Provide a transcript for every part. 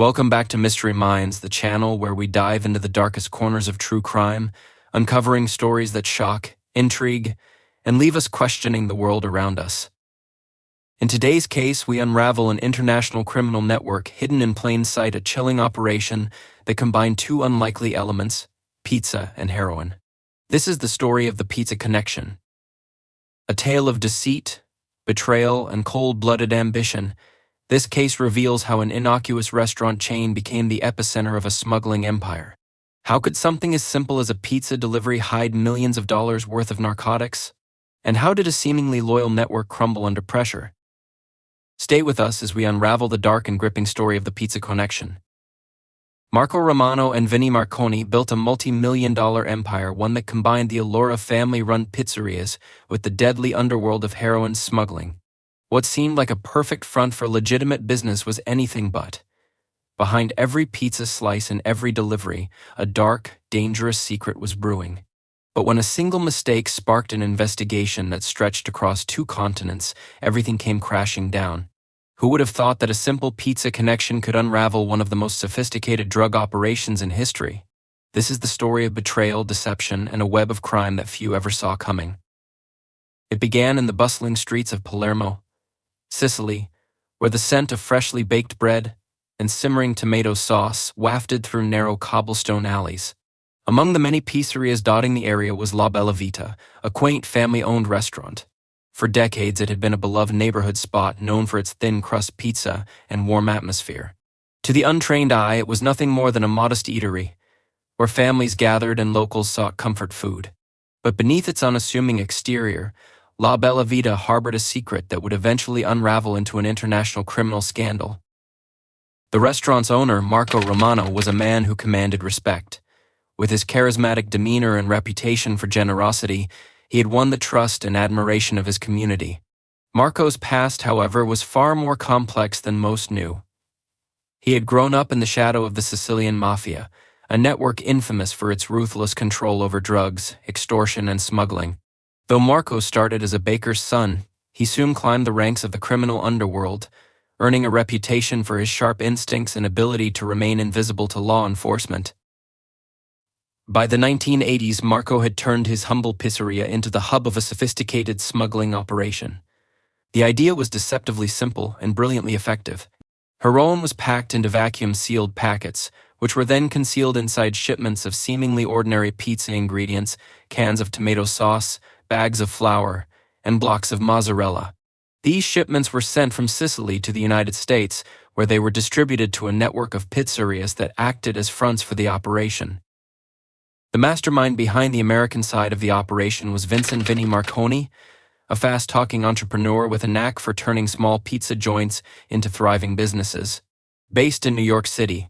Welcome back to Mystery Minds, the channel where we dive into the darkest corners of true crime, uncovering stories that shock, intrigue, and leave us questioning the world around us. In today's case, we unravel an international criminal network hidden in plain sight, a chilling operation that combined two unlikely elements, pizza and heroin. This is the story of the Pizza Connection. A tale of deceit, betrayal, and cold-blooded ambition. This case reveals how an innocuous restaurant chain became the epicenter of a smuggling empire. How could something as simple as a pizza delivery hide millions of dollars worth of narcotics? And how did a seemingly loyal network crumble under pressure? Stay with us as we unravel the dark and gripping story of the Pizza Connection. Marco Romano and Vinnie Marconi built a multi-million-dollar empire, one that combined the allure of family-run pizzerias with the deadly underworld of heroin smuggling. What seemed like a perfect front for legitimate business was anything but. Behind every pizza slice and every delivery, a dark, dangerous secret was brewing. But when a single mistake sparked an investigation that stretched across 2 continents, everything came crashing down. Who would have thought that a simple pizza connection could unravel one of the most sophisticated drug operations in history? This is the story of betrayal, deception, and a web of crime that few ever saw coming. It began in the bustling streets of Palermo, Sicily, where the scent of freshly baked bread and simmering tomato sauce wafted through narrow cobblestone alleys. Among the many pizzerias dotting the area was La Bella Vita, a quaint family-owned restaurant. For decades, it had been a beloved neighborhood spot known for its thin-crust pizza and warm atmosphere. To the untrained eye, it was nothing more than a modest eatery, where families gathered and locals sought comfort food. But beneath its unassuming exterior, La Bella Vita harbored a secret that would eventually unravel into an international criminal scandal. The restaurant's owner, Marco Romano, was a man who commanded respect. With his charismatic demeanor and reputation for generosity, he had won the trust and admiration of his community. Marco's past, however, was far more complex than most knew. He had grown up in the shadow of the Sicilian Mafia, a network infamous for its ruthless control over drugs, extortion, and smuggling. Though Marco started as a baker's son, he soon climbed the ranks of the criminal underworld, earning a reputation for his sharp instincts and ability to remain invisible to law enforcement. By the 1980s, Marco had turned his humble pizzeria into the hub of a sophisticated smuggling operation. The idea was deceptively simple and brilliantly effective. Heroin was packed into vacuum-sealed packets, which were then concealed inside shipments of seemingly ordinary pizza ingredients, cans of tomato sauce, bags of flour, and blocks of mozzarella. These shipments were sent from Sicily to the United States, where they were distributed to a network of pizzerias that acted as fronts for the operation. The mastermind behind the American side of the operation was Vinnie Marconi, a fast-talking entrepreneur with a knack for turning small pizza joints into thriving businesses. Based in New York City,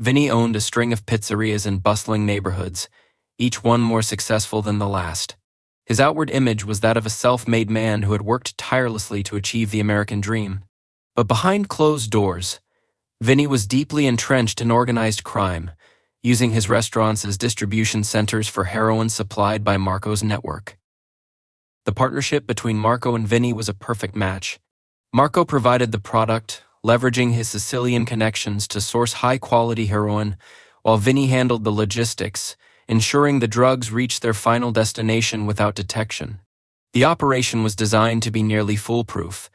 Vinnie owned a string of pizzerias in bustling neighborhoods, each one more successful than the last. His outward image was that of a self-made man who had worked tirelessly to achieve the American dream. But behind closed doors, Vinnie was deeply entrenched in organized crime, using his restaurants as distribution centers for heroin supplied by Marco's network. The partnership between Marco and Vinnie was a perfect match. Marco provided the product, leveraging his Sicilian connections to source high-quality heroin, while Vinnie handled the logistics, ensuring the drugs reached their final destination without detection. The operation was designed to be nearly foolproof.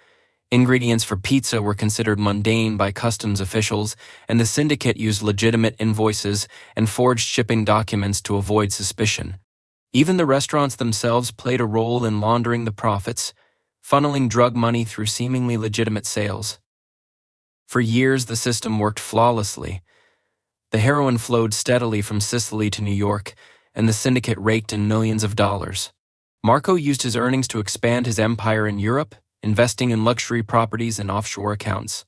Ingredients for pizza were considered mundane by customs officials, and the Syndicate used legitimate invoices and forged shipping documents to avoid suspicion. Even the restaurants themselves played a role in laundering the profits, funneling drug money through seemingly legitimate sales. For years, the system worked flawlessly. The heroin flowed steadily from Sicily to New York, and the Syndicate raked in millions of dollars. Marco used his earnings to expand his empire in Europe, investing in luxury properties and offshore accounts.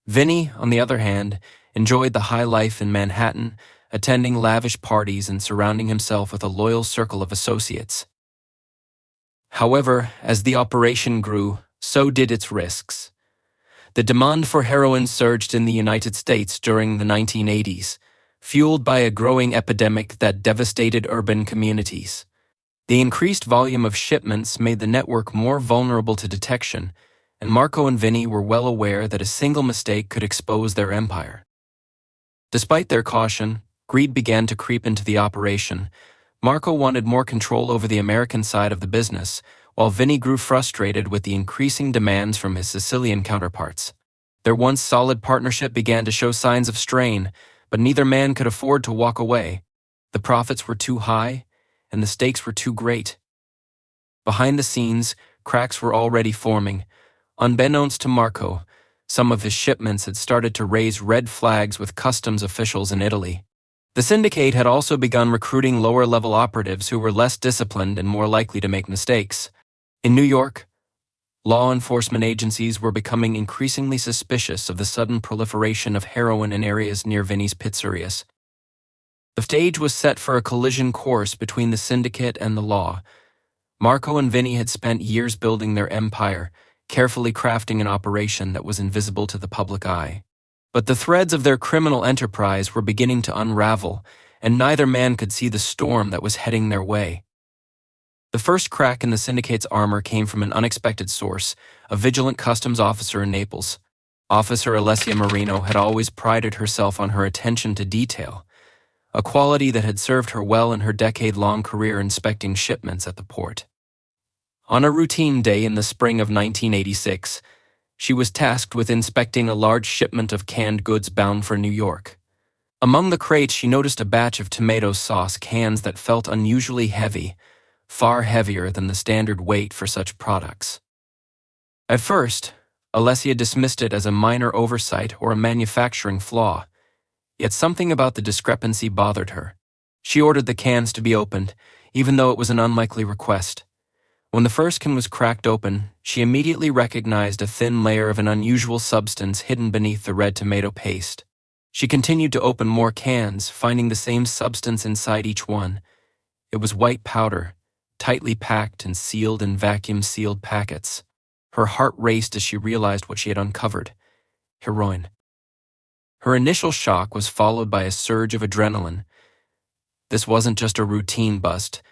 Vinnie, on the other hand, enjoyed the high life in Manhattan, attending lavish parties and surrounding himself with a loyal circle of associates. However, as the operation grew, so did its risks. The demand for heroin surged in the United States during the 1980s, fueled by a growing epidemic that devastated urban communities. The increased volume of shipments made the network more vulnerable to detection, and Marco and Vinnie were well aware that a single mistake could expose their empire. Despite their caution, greed began to creep into the operation. Marco wanted more control over the American side of the business, while Vinnie grew frustrated with the increasing demands from his Sicilian counterparts. Their once solid partnership began to show signs of strain, but neither man could afford to walk away. The profits were too high, and the stakes were too great. Behind the scenes, cracks were already forming. Unbeknownst to Marco, some of his shipments had started to raise red flags with customs officials in Italy. The Syndicate had also begun recruiting lower-level operatives who were less disciplined and more likely to make mistakes. In New York, law enforcement agencies were becoming increasingly suspicious of the sudden proliferation of heroin in areas near Vinnie's pizzerias. The stage was set for a collision course between the Syndicate and the law. Marco and Vinnie had spent years building their empire, carefully crafting an operation that was invisible to the public eye. But the threads of their criminal enterprise were beginning to unravel, and neither man could see the storm that was heading their way. The first crack in the Syndicate's armor came from an unexpected source, a vigilant customs officer in Naples. Officer Alessia Marino had always prided herself on her attention to detail, a quality that had served her well in her decade-long career inspecting shipments at the port. On a routine day in the spring of 1986, she was tasked with inspecting a large shipment of canned goods bound for New York. Among the crates, she noticed a batch of tomato sauce cans that felt unusually heavy, far heavier than the standard weight for such products. At first, Alessia dismissed it as a minor oversight or a manufacturing flaw, yet something about the discrepancy bothered her. She ordered the cans to be opened, even though it was an unlikely request. When the first can was cracked open, she immediately recognized a thin layer of an unusual substance hidden beneath the red tomato paste. She continued to open more cans, finding the same substance inside each one. It was white powder, tightly packed and sealed in vacuum-sealed packets. Her heart raced as she realized what she had uncovered: heroin. Her initial shock was followed by a surge of adrenaline. This wasn't just a routine bust.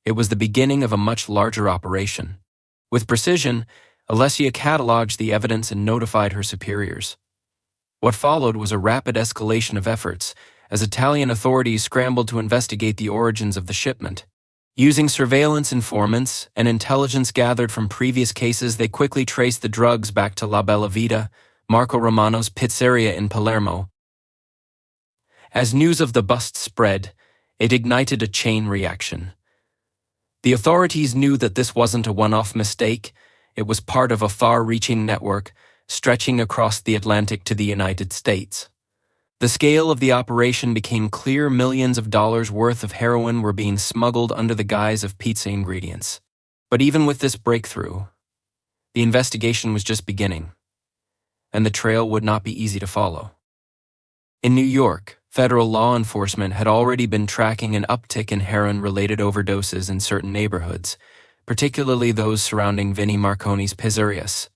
It was the beginning of a much larger operation. With precision, Alessia cataloged the evidence and notified her superiors. What followed was a rapid escalation of efforts, as Italian authorities scrambled to investigate the origins of the shipment. Using surveillance informants and intelligence gathered from previous cases, they quickly traced the drugs back to La Bella Vita, Marco Romano's pizzeria in Palermo. As news of the bust spread, it ignited a chain reaction. The authorities knew that this wasn't a one-off mistake. It was part of a far-reaching network stretching across the Atlantic to the United States. The scale of the operation became clear. Millions of dollars worth of heroin were being smuggled under the guise of pizza ingredients. But even with this breakthrough, the investigation was just beginning, and the trail would not be easy to follow. In New York, federal law enforcement had already been tracking an uptick in heroin-related overdoses in certain neighborhoods, particularly those surrounding Vinnie Marconi's pizzerias.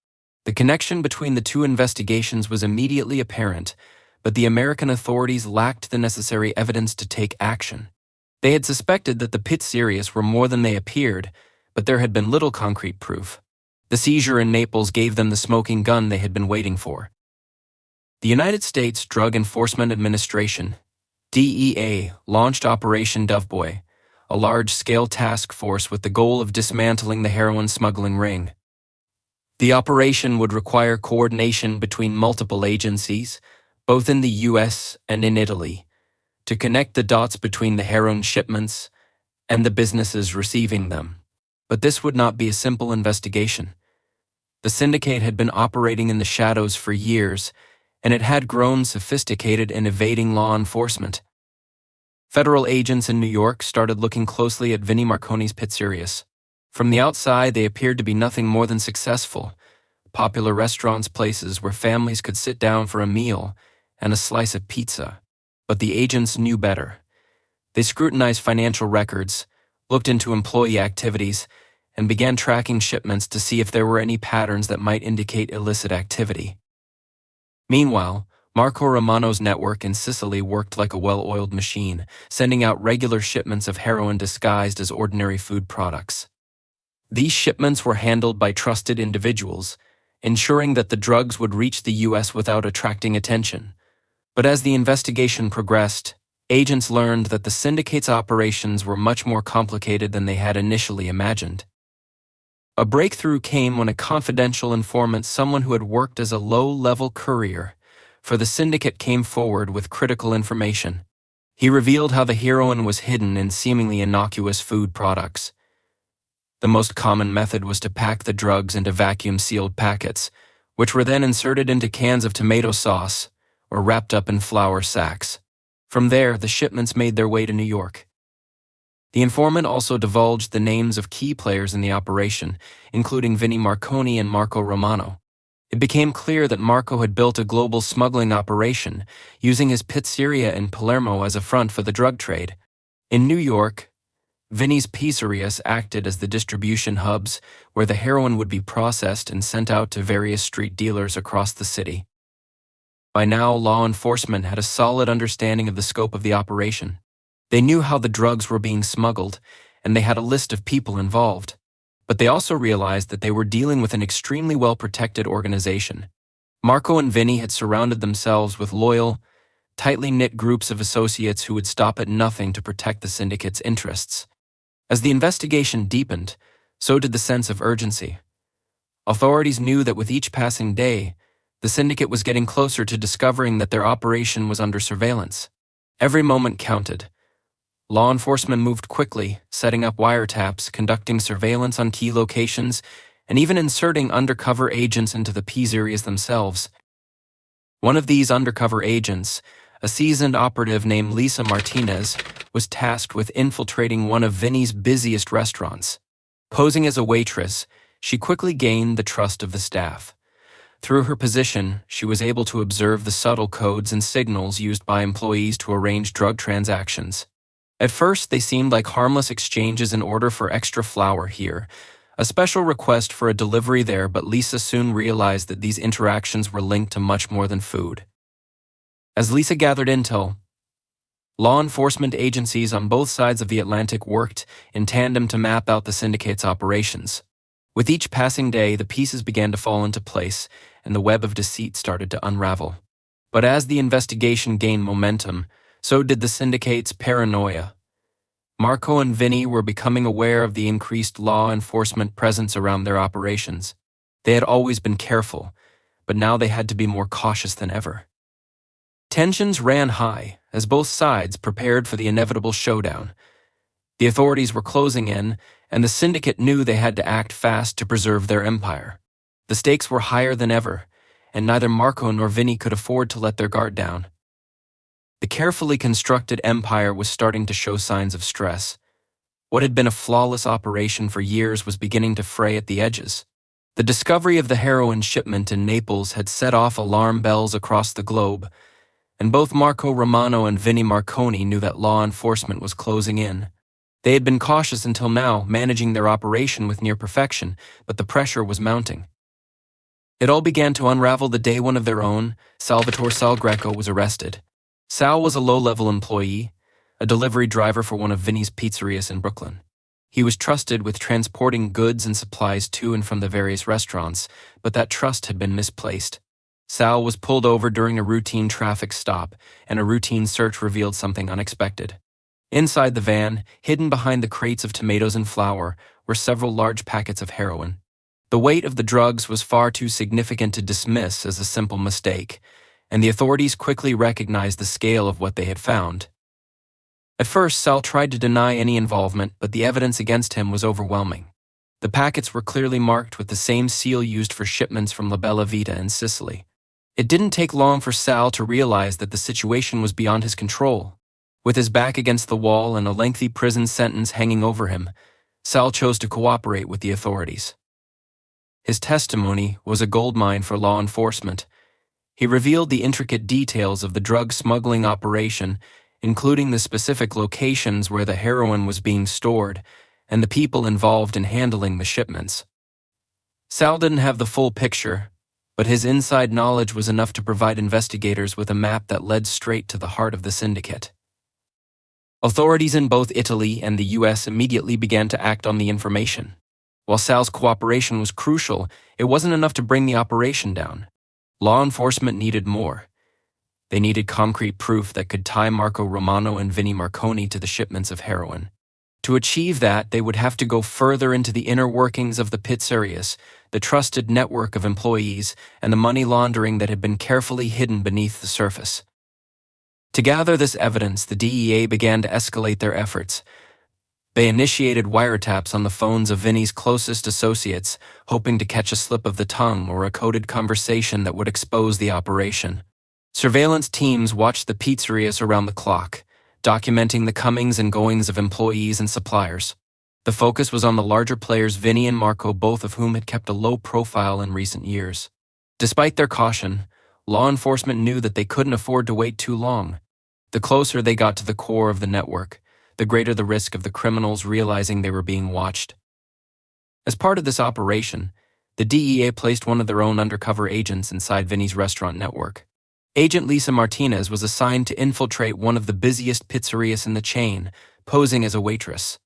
The connection between the two investigations was immediately apparent, but the American authorities lacked the necessary evidence to take action. They had suspected that the pizzerias were more than they appeared, but there had been little concrete proof. The seizure in Naples gave them the smoking gun they had been waiting for. The United States Drug Enforcement Administration, DEA, launched Operation Doveboy, a large-scale task force with the goal of dismantling the heroin smuggling ring. The operation would require coordination between multiple agencies, both in the U.S. and in Italy, to connect the dots between the heroin shipments and the businesses receiving them. But this would not be a simple investigation. The Syndicate had been operating in the shadows for years, and it had grown sophisticated in evading law enforcement. Federal agents in New York started looking closely at Vinnie Marconi's pizzerias. From the outside, they appeared to be nothing more than successful, popular restaurants, places where families could sit down for a meal and a slice of pizza. But the agents knew better. They scrutinized financial records, looked into employee activities, and began tracking shipments to see if there were any patterns that might indicate illicit activity. Meanwhile, Marco Romano's network in Sicily worked like a well-oiled machine, sending out regular shipments of heroin disguised as ordinary food products. These shipments were handled by trusted individuals, ensuring that the drugs would reach the U.S. without attracting attention. But as the investigation progressed, agents learned that the Syndicate's operations were much more complicated than they had initially imagined. A breakthrough came when a confidential informant, someone who had worked as a low-level courier for the Syndicate, came forward with critical information. He revealed how the heroin was hidden in seemingly innocuous food products. The most common method was to pack the drugs into vacuum-sealed packets, which were then inserted into cans of tomato sauce or wrapped up in flour sacks. From there, the shipments made their way to New York. The informant also divulged the names of key players in the operation, including Vinnie Marconi and Marco Romano. It became clear that Marco had built a global smuggling operation, using his pizzeria in Palermo as a front for the drug trade. In New York, Vinnie's pizzerias acted as the distribution hubs where the heroin would be processed and sent out to various street dealers across the city. By now, law enforcement had a solid understanding of the scope of the operation. They knew how the drugs were being smuggled, and they had a list of people involved. But they also realized that they were dealing with an extremely well-protected organization. Marco and Vinnie had surrounded themselves with loyal, tightly knit groups of associates who would stop at nothing to protect the Syndicate's interests. As the investigation deepened, so did the sense of urgency. Authorities knew that with each passing day, the Syndicate was getting closer to discovering that their operation was under surveillance. Every moment counted. Law enforcement moved quickly, setting up wiretaps, conducting surveillance on key locations, and even inserting undercover agents into the pizzerias themselves. One of these undercover agents, a seasoned operative named Lisa Martinez, was tasked with infiltrating one of Vinnie's busiest restaurants. Posing as a waitress, she quickly gained the trust of the staff. Through her position, she was able to observe the subtle codes and signals used by employees to arrange drug transactions. At first, they seemed like harmless exchanges, in order for extra flour here, a special request for a delivery there, but Lisa soon realized that these interactions were linked to much more than food. As Lisa gathered intel, law enforcement agencies on both sides of the Atlantic worked in tandem to map out the Syndicate's operations. With each passing day, the pieces began to fall into place, and the web of deceit started to unravel. But as the investigation gained momentum, so did the Syndicate's paranoia. Marco and Vinnie were becoming aware of the increased law enforcement presence around their operations. They had always been careful, but now they had to be more cautious than ever. Tensions ran high as both sides prepared for the inevitable showdown. The authorities were closing in, and the Syndicate knew they had to act fast to preserve their empire. The stakes were higher than ever, and neither Marco nor Vinnie could afford to let their guard down. The carefully constructed empire was starting to show signs of stress. What had been a flawless operation for years was beginning to fray at the edges. The discovery of the heroin shipment in Naples had set off alarm bells across the globe, and both Marco Romano and Vinnie Marconi knew that law enforcement was closing in. They had been cautious until now, managing their operation with near perfection, but the pressure was mounting. It all began to unravel the day one of their own, Salvatore Sal Greco, was arrested. Sal was a low-level employee, a delivery driver for one of Vinnie's pizzerias in Brooklyn. He was trusted with transporting goods and supplies to and from the various restaurants, but that trust had been misplaced. Sal was pulled over during a routine traffic stop, and a routine search revealed something unexpected. Inside the van, hidden behind the crates of tomatoes and flour, were several large packets of heroin. The weight of the drugs was far too significant to dismiss as a simple mistake, and the authorities quickly recognized the scale of what they had found. At first, Sal tried to deny any involvement, but the evidence against him was overwhelming. The packets were clearly marked with the same seal used for shipments from La Bella Vita in Sicily. It didn't take long for Sal to realize that the situation was beyond his control. With his back against the wall and a lengthy prison sentence hanging over him, Sal chose to cooperate with the authorities. His testimony was a goldmine for law enforcement. He revealed the intricate details of the drug smuggling operation, including the specific locations where the heroin was being stored and the people involved in handling the shipments. Sal didn't have the full picture, but his inside knowledge was enough to provide investigators with a map that led straight to the heart of the Syndicate. Authorities in both Italy and the U.S. immediately began to act on the information. While Sal's cooperation was crucial, it wasn't enough to bring the operation down. Law enforcement needed more. They needed concrete proof that could tie Romano and Vinnie Marconi to the shipments of heroin. To achieve that, they would have to go further into the inner workings of the pizzerias, the trusted network of employees, and the money laundering that had been carefully hidden beneath the surface. To gather this evidence, the DEA began to escalate their efforts. They initiated wiretaps on the phones of Vinnie's closest associates, hoping to catch a slip of the tongue or a coded conversation that would expose the operation. Surveillance teams watched the pizzerias around the clock, documenting the comings and goings of employees and suppliers. The focus was on the larger players, Vinnie and Marco, both of whom had kept a low profile in recent years. Despite their caution, law enforcement knew that they couldn't afford to wait too long. The closer they got to the core of the network, the greater the risk of the criminals realizing they were being watched. As part of this operation, the DEA placed one of their own undercover agents inside Vinnie's restaurant network. Agent Lisa Martinez was assigned to infiltrate one of the busiest pizzerias in the chain, posing as a waitress.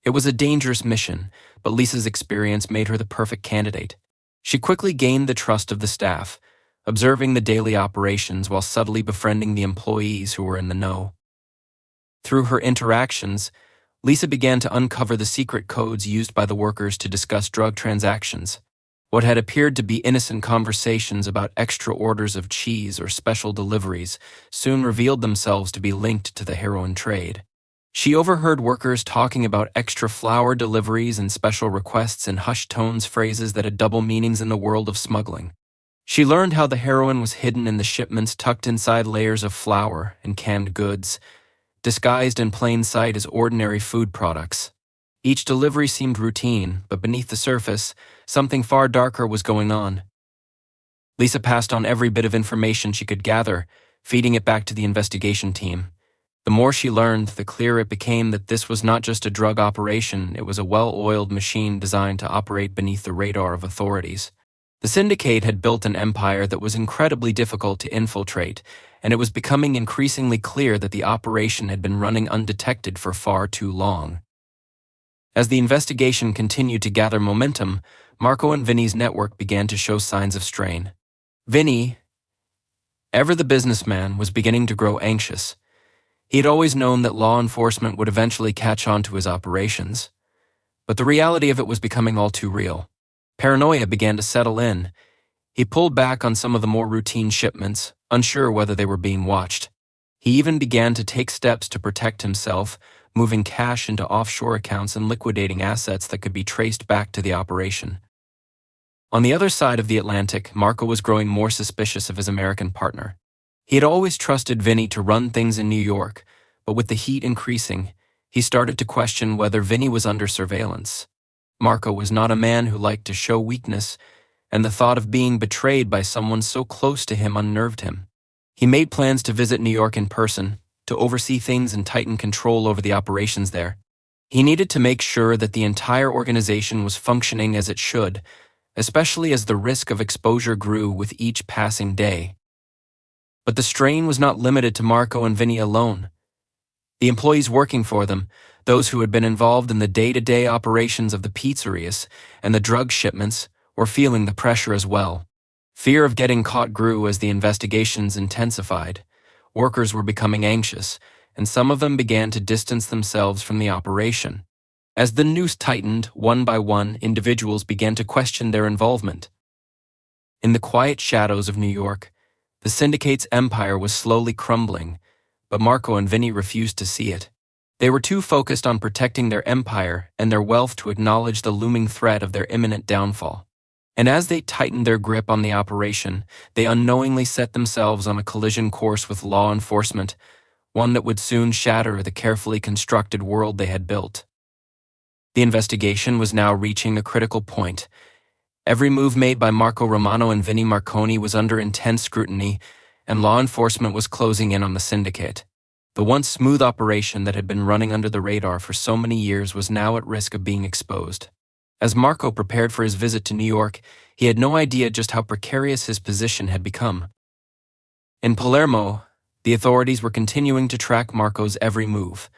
It was a dangerous mission, but Lisa's experience made her the perfect candidate. She quickly gained the trust of the staff, observing the daily operations while subtly befriending the employees who were in the know. Through her interactions, Lisa began to uncover the secret codes used by the workers to discuss drug transactions. What had appeared to be innocent conversations about extra orders of cheese or special deliveries soon revealed themselves to be linked to the heroin trade. She overheard workers talking about extra flour deliveries and special requests in hushed tones, phrases that had double meanings in the world of smuggling. She learned how the heroin was hidden in the shipments tucked inside layers of flour and canned goods, disguised in plain sight as ordinary food products. Each delivery seemed routine, but beneath the surface, something far darker was going on. Lisa passed on every bit of information she could gather, feeding it back to the investigation team. The more she learned, the clearer it became that this was not just a drug operation, it was a well-oiled machine designed to operate beneath the radar of authorities. The Syndicate had built an empire that was incredibly difficult to infiltrate, and it was becoming increasingly clear that the operation had been running undetected for far too long. As the investigation continued to gather momentum, Marco and Vinnie's network began to show signs of strain. Vinnie, ever the businessman, was beginning to grow anxious. He had always known that law enforcement would eventually catch on to his operations, but the reality of it was becoming all too real. Paranoia began to settle in. He pulled back on some of the more routine shipments, unsure whether they were being watched. He even began to take steps to protect himself, moving cash into offshore accounts and liquidating assets that could be traced back to the operation. On the other side of the Atlantic, Marco was growing more suspicious of his American partner. He had always trusted Vinnie to run things in New York, but with the heat increasing, he started to question whether Vinnie was under surveillance. Marco was not a man who liked to show weakness, and the thought of being betrayed by someone so close to him unnerved him. He made plans to visit New York in person, to oversee things and tighten control over the operations there. He needed to make sure that the entire organization was functioning as it should, especially as the risk of exposure grew with each passing day. But the strain was not limited to Marco and Vinnie alone. The employees working for them, those who had been involved in the day-to-day operations of the pizzerias and the drug shipments, were feeling the pressure as well. Fear of getting caught grew as the investigations intensified. Workers were becoming anxious, and some of them began to distance themselves from the operation. As the noose tightened, one by one, individuals began to question their involvement. In the quiet shadows of New York, the Syndicate's empire was slowly crumbling, but Marco and Vinnie refused to see it. They were too focused on protecting their empire and their wealth to acknowledge the looming threat of their imminent downfall. And as they tightened their grip on the operation, they unknowingly set themselves on a collision course with law enforcement, one that would soon shatter the carefully constructed world they had built. The investigation was now reaching a critical point. Every move made by Romano and Vinnie Marconi was under intense scrutiny, and law enforcement was closing in on the Syndicate. The once smooth operation that had been running under the radar for so many years was now at risk of being exposed. As Marco prepared for his visit to New York, he had no idea just how precarious his position had become. In Palermo, the authorities were continuing to track Marco's every move.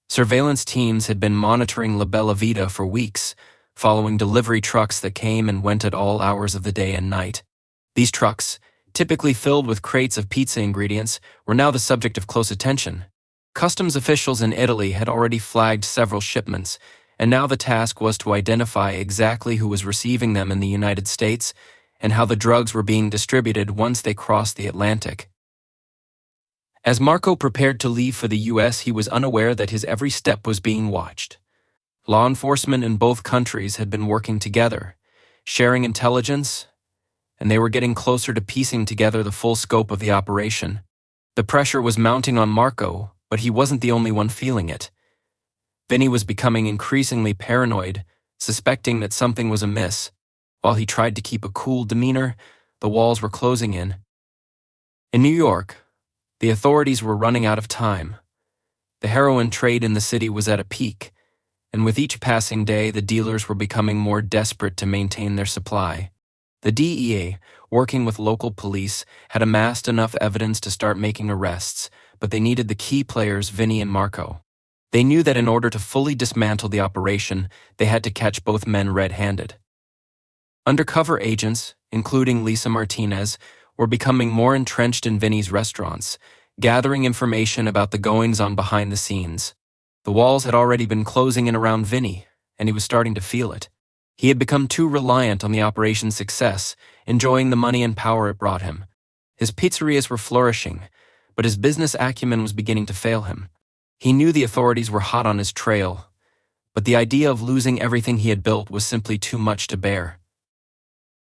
Surveillance teams had been monitoring La Bella Vita for weeks, following delivery trucks that came and went at all hours of the day and night. These trucks, typically filled with crates of pizza ingredients, were now the subject of close attention. Customs officials in Italy had already flagged several shipments, and now the task was to identify exactly who was receiving them in the United States and how the drugs were being distributed once they crossed the Atlantic. As Marco prepared to leave for the US, he was unaware that his every step was being watched. Law enforcement in both countries had been working together, sharing intelligence, and they were getting closer to piecing together the full scope of the operation. The pressure was mounting on Marco, but he wasn't the only one feeling it. Vinnie was becoming increasingly paranoid, suspecting that something was amiss. While he tried to keep a cool demeanor, the walls were closing in. In New York, the authorities were running out of time. The heroin trade in the city was at a peak, and with each passing day, the dealers were becoming more desperate to maintain their supply. The DEA, working with local police, had amassed enough evidence to start making arrests, but they needed the key players, Vinnie and Marco. They knew that in order to fully dismantle the operation, they had to catch both men red-handed. Undercover agents, including Lisa Martinez, were becoming more entrenched in Vinnie's restaurants, gathering information about the goings-on behind the scenes. The walls had already been closing in around Vinnie, and he was starting to feel it. He had become too reliant on the operation's success, enjoying the money and power it brought him. His pizzerias were flourishing, but his business acumen was beginning to fail him. He knew the authorities were hot on his trail, but the idea of losing everything he had built was simply too much to bear.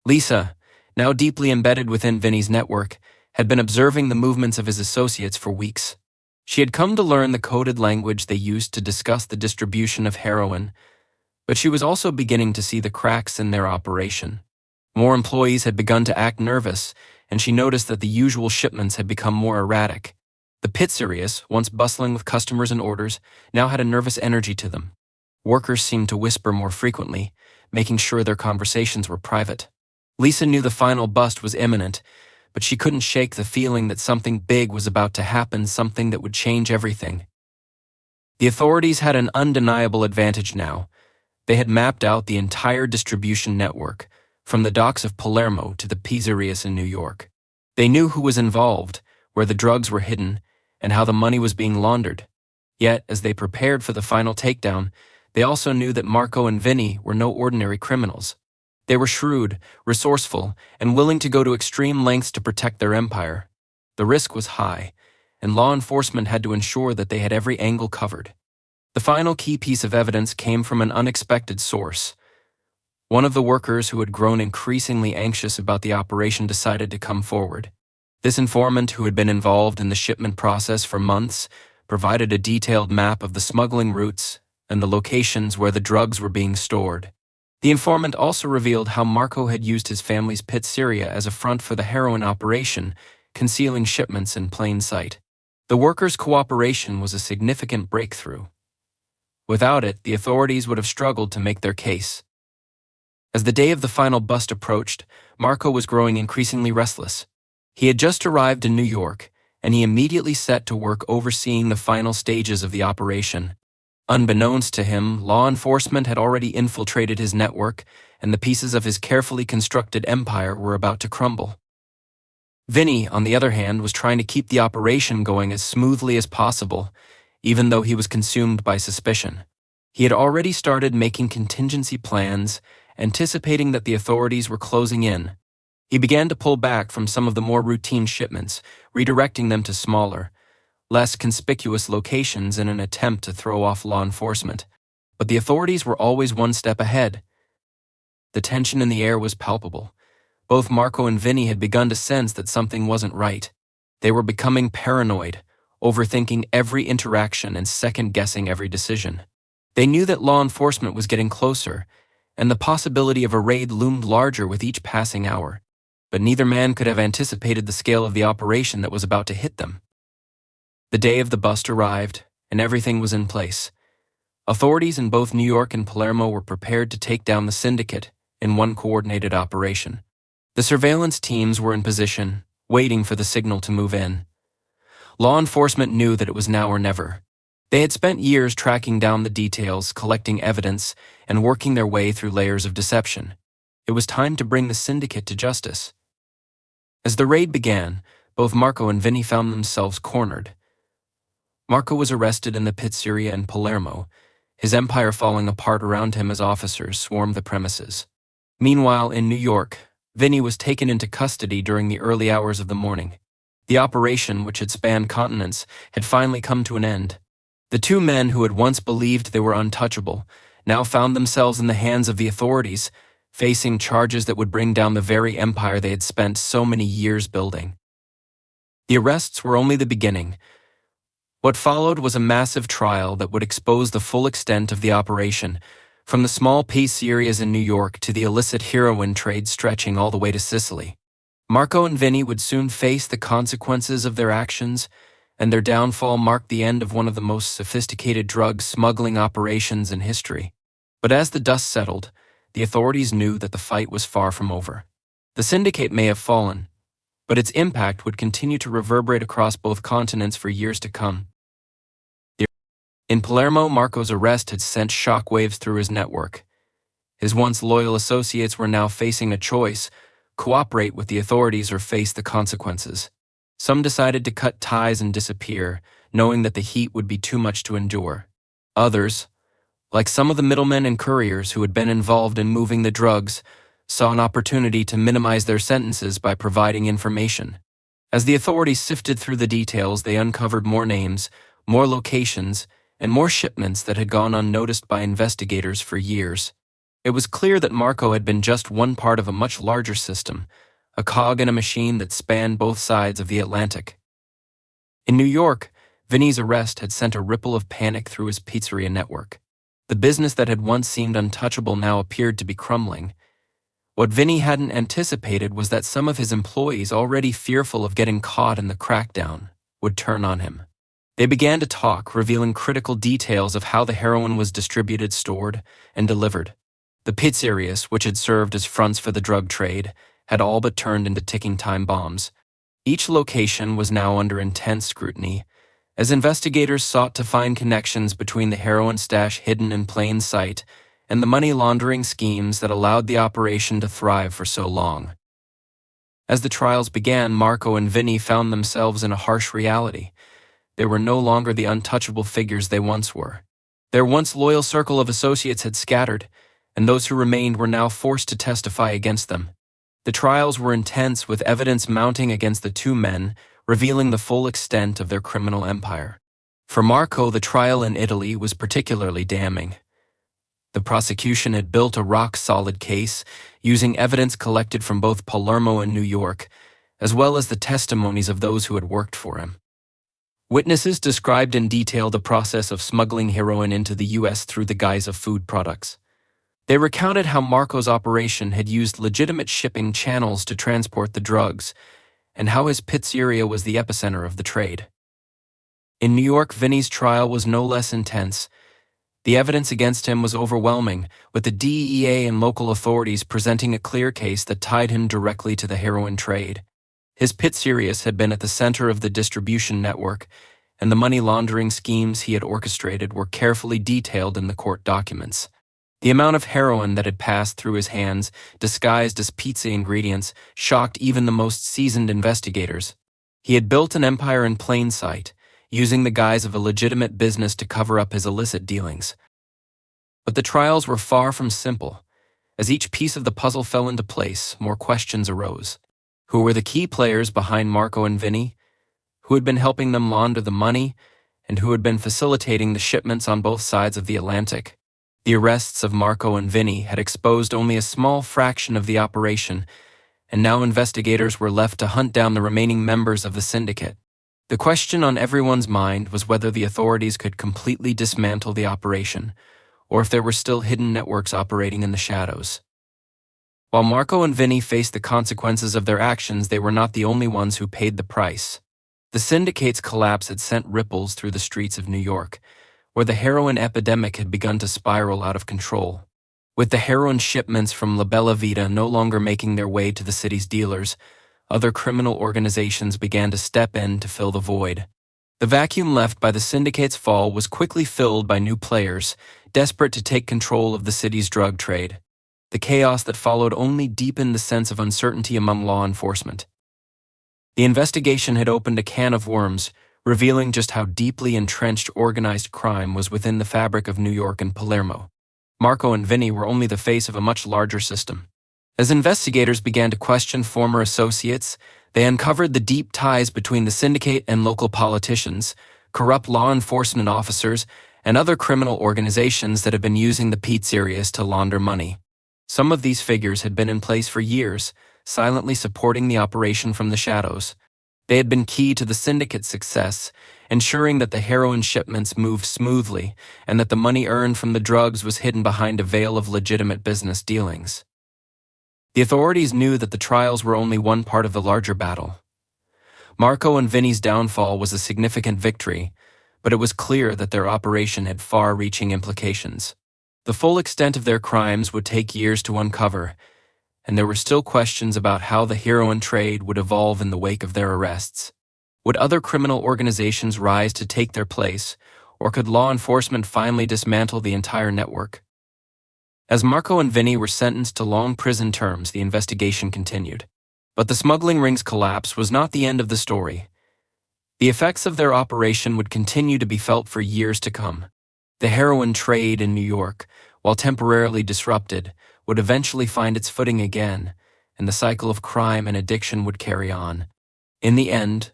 Lisa, now deeply embedded within Vinnie's network, had been observing the movements of his associates for weeks. She had come to learn the coded language they used to discuss the distribution of heroin, but she was also beginning to see the cracks in their operation. More employees had begun to act nervous, and she noticed that the usual shipments had become more erratic. The pizzerias, once bustling with customers and orders, now had a nervous energy to them. Workers seemed to whisper more frequently, making sure their conversations were private. Lisa knew the final bust was imminent, but she couldn't shake the feeling that something big was about to happen, something that would change everything. The authorities had an undeniable advantage now. They had mapped out the entire distribution network, from the docks of Palermo to the pizzerias in New York. They knew who was involved, where the drugs were hidden, and how the money was being laundered. Yet, as they prepared for the final takedown, they also knew that Marco and Vinnie were no ordinary criminals. They were shrewd, resourceful, and willing to go to extreme lengths to protect their empire. The risk was high, and law enforcement had to ensure that they had every angle covered. The final key piece of evidence came from an unexpected source. One of the workers who had grown increasingly anxious about the operation decided to come forward. This informant, who had been involved in the shipment process for months, provided a detailed map of the smuggling routes and the locations where the drugs were being stored. The informant also revealed how Marco had used his family's pizzeria as a front for the heroin operation, concealing shipments in plain sight. The workers' cooperation was a significant breakthrough. Without it, the authorities would have struggled to make their case. As the day of the final bust approached, Marco was growing increasingly restless. He had just arrived in New York, and he immediately set to work overseeing the final stages of the operation. Unbeknownst to him, law enforcement had already infiltrated his network, and the pieces of his carefully constructed empire were about to crumble. Vinnie, on the other hand, was trying to keep the operation going as smoothly as possible, even though he was consumed by suspicion. He had already started making contingency plans, anticipating that the authorities were closing in. He began to pull back from some of the more routine shipments, redirecting them to smaller, less conspicuous locations in an attempt to throw off law enforcement. But the authorities were always one step ahead. The tension in the air was palpable. Both Marco and Vinnie had begun to sense that something wasn't right. They were becoming paranoid, overthinking every interaction and second-guessing every decision. They knew that law enforcement was getting closer, and the possibility of a raid loomed larger with each passing hour. But neither man could have anticipated the scale of the operation that was about to hit them. The day of the bust arrived, and everything was in place. Authorities in both New York and Palermo were prepared to take down the Syndicate in one coordinated operation. The surveillance teams were in position, waiting for the signal to move in. Law enforcement knew that it was now or never. They had spent years tracking down the details, collecting evidence, and working their way through layers of deception. It was time to bring the Syndicate to justice. As the raid began, both Marco and Vinnie found themselves cornered. Marco was arrested in the Pizzeria in Palermo, his empire falling apart around him as officers swarmed the premises. Meanwhile, in New York, Vinnie was taken into custody during the early hours of the morning. The operation, which had spanned continents, had finally come to an end. The two men who had once believed they were untouchable now found themselves in the hands of the authorities, facing charges that would bring down the very empire they had spent so many years building. The arrests were only the beginning. What followed was a massive trial that would expose the full extent of the operation, from the small pizzerias in New York to the illicit heroin trade stretching all the way to Sicily. Marco and Vinnie would soon face the consequences of their actions, and their downfall marked the end of one of the most sophisticated drug smuggling operations in history. But as the dust settled, the authorities knew that the fight was far from over. The Syndicate may have fallen, but its impact would continue to reverberate across both continents for years to come. In Palermo, Marco's arrest had sent shockwaves through his network. His once loyal associates were now facing a choice: cooperate with the authorities or face the consequences. Some decided to cut ties and disappear, knowing that the heat would be too much to endure. Others, like some of the middlemen and couriers who had been involved in moving the drugs, saw an opportunity to minimize their sentences by providing information. As the authorities sifted through the details, they uncovered more names, more locations, and more shipments that had gone unnoticed by investigators for years. It was clear that Marco had been just one part of a much larger system, a cog in a machine that spanned both sides of the Atlantic. In New York, Vinnie's arrest had sent a ripple of panic through his pizzeria network. The business that had once seemed untouchable now appeared to be crumbling. What Vinnie hadn't anticipated was that some of his employees, already fearful of getting caught in the crackdown, would turn on him. They began to talk, revealing critical details of how the heroin was distributed, stored, and delivered. The pizzerias, which had served as fronts for the drug trade, had all but turned into ticking time bombs. Each location was now under intense scrutiny, as investigators sought to find connections between the heroin stash hidden in plain sight and the money laundering schemes that allowed the operation to thrive for so long. As the trials began, Marco and Vinnie found themselves in a harsh reality. They were no longer the untouchable figures they once were. Their once loyal circle of associates had scattered, and those who remained were now forced to testify against them. The trials were intense, with evidence mounting against the two men, revealing the full extent of their criminal empire. For Marco, the trial in Italy was particularly damning. The prosecution had built a rock-solid case, using evidence collected from both Palermo and New York, as well as the testimonies of those who had worked for him. Witnesses described in detail the process of smuggling heroin into the U.S. through the guise of food products. They recounted how Marco's operation had used legitimate shipping channels to transport the drugs, and how his pizzeria was the epicenter of the trade. In New York, Vinnie's trial was no less intense. The evidence against him was overwhelming, with the DEA and local authorities presenting a clear case that tied him directly to the heroin trade. His pizzerias had been at the center of the distribution network, and the money laundering schemes he had orchestrated were carefully detailed in the court documents. The amount of heroin that had passed through his hands, disguised as pizza ingredients, shocked even the most seasoned investigators. He had built an empire in plain sight, using the guise of a legitimate business to cover up his illicit dealings. But the trials were far from simple. As each piece of the puzzle fell into place, more questions arose. Who were the key players behind Marco and Vinnie? Who had been helping them launder the money? And who had been facilitating the shipments on both sides of the Atlantic? The arrests of Marco and Vinnie had exposed only a small fraction of the operation, and now investigators were left to hunt down the remaining members of the syndicate. The question on everyone's mind was whether the authorities could completely dismantle the operation, or if there were still hidden networks operating in the shadows. While Marco and Vinnie faced the consequences of their actions, they were not the only ones who paid the price. The syndicate's collapse had sent ripples through the streets of New York, where the heroin epidemic had begun to spiral out of control. With the heroin shipments from La Bella Vita no longer making their way to the city's dealers, other criminal organizations began to step in to fill the void. The vacuum left by the syndicate's fall was quickly filled by new players, desperate to take control of the city's drug trade. The chaos that followed only deepened the sense of uncertainty among law enforcement. The investigation had opened a can of worms, revealing just how deeply entrenched organized crime was within the fabric of New York and Palermo. Marco and Vinnie were only the face of a much larger system. As investigators began to question former associates, they uncovered the deep ties between the Syndicate and local politicians, corrupt law enforcement officers, and other criminal organizations that had been using the pizzerias to launder money. Some of these figures had been in place for years, silently supporting the operation from the shadows. They had been key to the Syndicate's success, ensuring that the heroin shipments moved smoothly and that the money earned from the drugs was hidden behind a veil of legitimate business dealings. The authorities knew that the trials were only one part of the larger battle. Marco and Vinnie's downfall was a significant victory, but it was clear that their operation had far-reaching implications. The full extent of their crimes would take years to uncover, and there were still questions about how the heroin trade would evolve in the wake of their arrests. Would other criminal organizations rise to take their place, or could law enforcement finally dismantle the entire network? As Marco and Vinnie were sentenced to long prison terms, the investigation continued. But the smuggling ring's collapse was not the end of the story. The effects of their operation would continue to be felt for years to come. The heroin trade in New York, while temporarily disrupted, would eventually find its footing again, and the cycle of crime and addiction would carry on. In the end,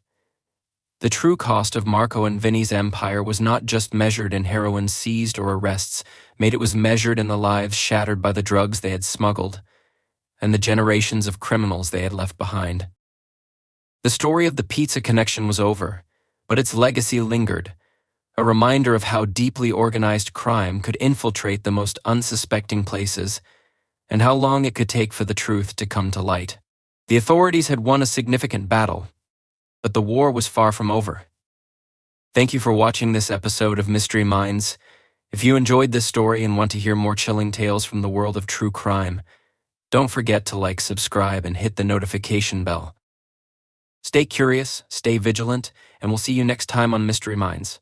the true cost of Marco and Vinnie's empire was not just measured in heroin seized or arrests, it was measured in the lives shattered by the drugs they had smuggled, and the generations of criminals they had left behind. The story of the pizza connection was over, but its legacy lingered, a reminder of how deeply organized crime could infiltrate the most unsuspecting places, and how long it could take for the truth to come to light. The authorities had won a significant battle, but the war was far from over. Thank you for watching this episode of Mystery Minds. If you enjoyed this story and want to hear more chilling tales from the world of true crime, don't forget to like, subscribe, and hit the notification bell. Stay curious, stay vigilant, and we'll see you next time on Mystery Minds.